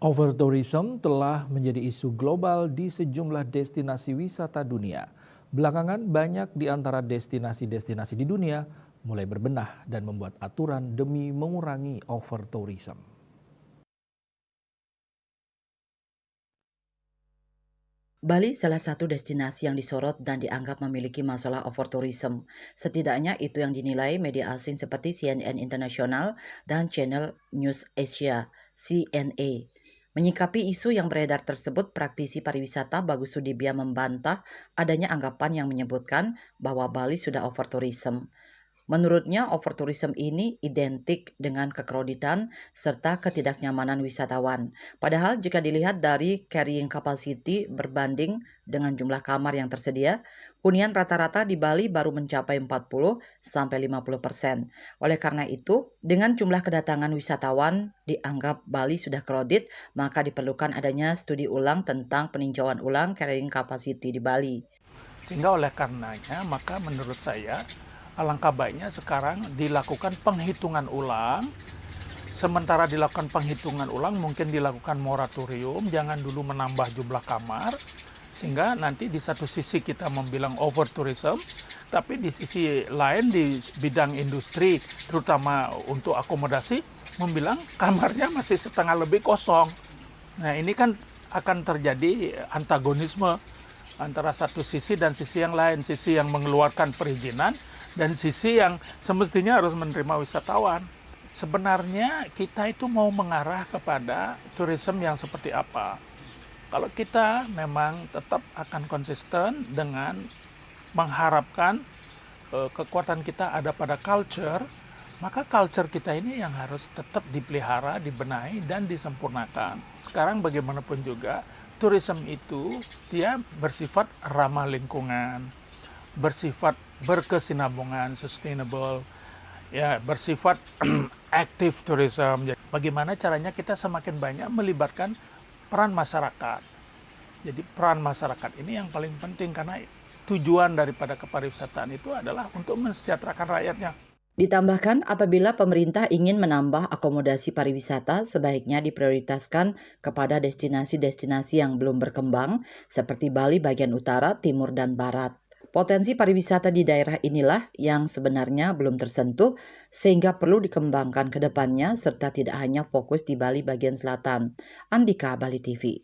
Overtourism telah menjadi isu global di sejumlah destinasi wisata dunia. Belakangan banyak di antara destinasi-destinasi di dunia mulai berbenah dan membuat aturan demi mengurangi overtourism. Bali salah satu destinasi yang disorot dan dianggap memiliki masalah overtourism. Setidaknya itu yang dinilai media asing seperti CNN International dan Channel News Asia (CNA). Menyikapi isu yang beredar tersebut, praktisi pariwisata Bagus Sudibya membantah adanya anggapan yang menyebutkan bahwa Bali sudah overtourism. Menurutnya, overtourism ini identik dengan kekroditan serta ketidaknyamanan wisatawan. Padahal jika dilihat dari carrying capacity berbanding dengan jumlah kamar yang tersedia, hunian rata-rata di Bali baru mencapai 40-50%. Oleh karena itu, dengan jumlah kedatangan wisatawan dianggap Bali sudah crowded, maka diperlukan adanya studi ulang tentang peninjauan ulang carrying capacity di Bali. Sehingga oleh karenanya, maka menurut saya alangkah baiknya sekarang dilakukan penghitungan ulang. Sementara dilakukan penghitungan ulang, mungkin dilakukan moratorium, jangan dulu menambah jumlah kamar, sehingga nanti di satu sisi kita membilang over tourism, tapi di sisi lain di bidang industri, terutama untuk akomodasi, membilang kamarnya masih setengah lebih kosong. Nah ini kan akan terjadi antagonisme antara satu sisi dan sisi yang lain, sisi yang mengeluarkan perizinan dan sisi yang semestinya harus menerima wisatawan. Sebenarnya kita itu mau mengarah kepada tourism yang seperti apa? Kalau kita memang tetap akan konsisten dengan mengharapkan kekuatan kita ada pada culture, maka culture kita ini yang harus tetap dipelihara, dibenahi, dan disempurnakan. Sekarang bagaimanapun juga, tourism itu dia bersifat ramah lingkungan, bersifat berkesinambungan, sustainable, ya bersifat active tourism. Jadi, bagaimana caranya kita semakin banyak melibatkan peran masyarakat. Jadi peran masyarakat ini yang paling penting karena tujuan daripada kepariwisataan itu adalah untuk mensejahterakan rakyatnya. Ditambahkan, apabila pemerintah ingin menambah akomodasi pariwisata, sebaiknya diprioritaskan kepada destinasi-destinasi yang belum berkembang, seperti Bali bagian utara, timur, dan barat. Potensi pariwisata di daerah inilah yang sebenarnya belum tersentuh, sehingga perlu dikembangkan ke depannya, serta tidak hanya fokus di Bali bagian selatan. Andika, Bali TV.